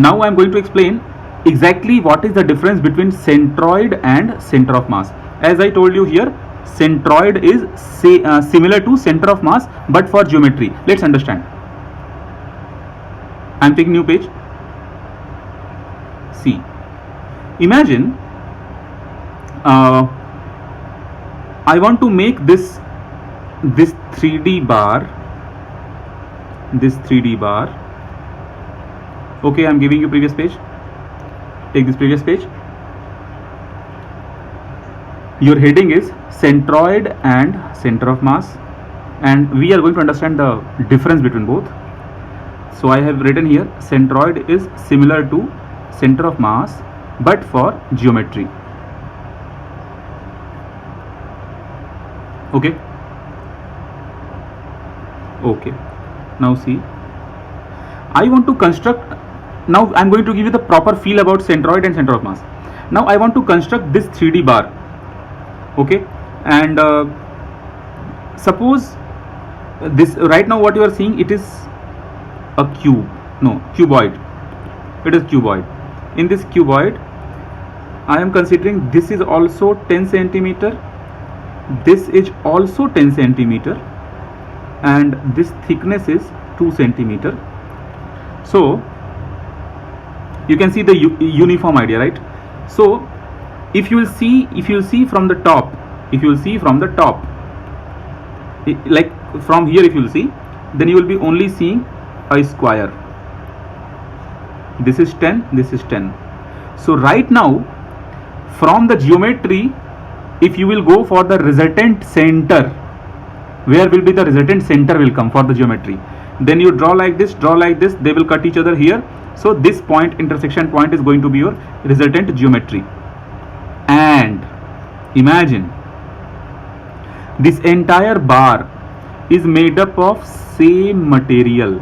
Now I am going to explain exactly what is the difference between centroid and center of mass. As I told you here, centroid is similar to center of mass but for geometry. Let's understand. I am taking new page. See, imagine I want to make this 3D bar, okay, I'm giving you previous page. Take this previous page. Your heading is centroid and center of mass, and we are going to understand the difference between both. So I have written here, centroid is similar to center of mass but for geometry. Okay, now see, I want to construct, now I am going to give you the proper feel about centroid and center of mass. Now I want to construct this 3D bar, okay, and suppose this, right now what you are seeing, it is a cuboid. It is cuboid. In this cuboid, I am considering this is also 10 centimeter, this is also 10 centimeter, and this thickness is 2 centimeter. So you can see the uniform idea, right? So if you will see from the top, like from here, if you will see, then you will be only seeing a square. This is 10, this is 10. So right now, from the geometry, if you will go for the resultant center, where will be the resultant center will come for the geometry, then you draw like this, they will cut each other here. So this point, intersection point, is going to be your resultant geometry. And imagine this entire bar is made up of same material.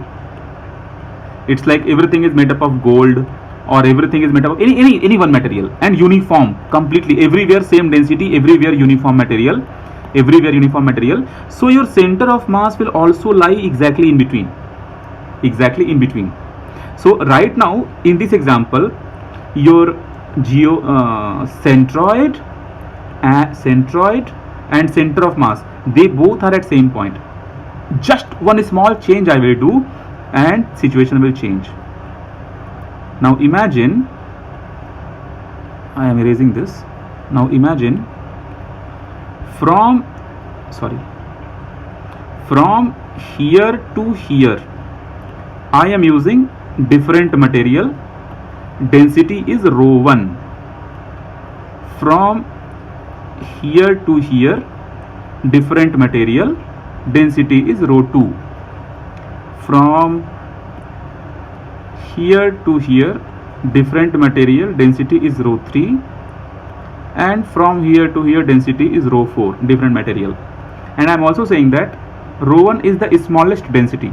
It's like everything is made up of gold, or everything is made up of any one material, and uniform, completely everywhere same density, everywhere uniform material. So your center of mass will also lie exactly in between. So right now in this example, your centroid and center of mass, they both are at same point. Just one small change I will do and situation will change. Now imagine, I am erasing this. Now imagine from here to here, I am using different material. Density is rho 1. From here to here, different material. Density is rho 2. From here to here, different material. Density is rho 3. And from here to here, density is rho 4, different material. And I am also saying that rho 1 is the smallest density,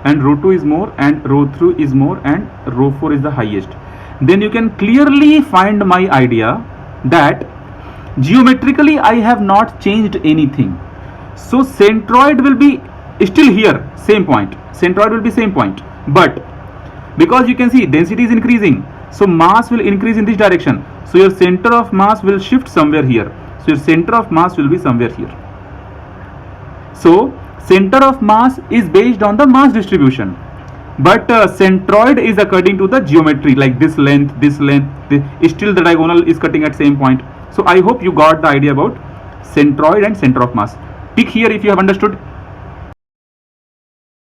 and rho 2 is more, and rho 3 is more, and rho 4 is the highest. Then you can clearly find my idea that geometrically I have not changed anything. So centroid will be still here, same point. Centroid will be same point, but because you can see density is increasing, so mass will increase in this direction. So your center of mass will shift somewhere here. So your center of mass will be somewhere here. So center of mass is based on the mass distribution, but centroid is according to the geometry, like this length, still the diagonal is cutting at same point. So I hope you got the idea about centroid and center of mass. Pick here if you have understood,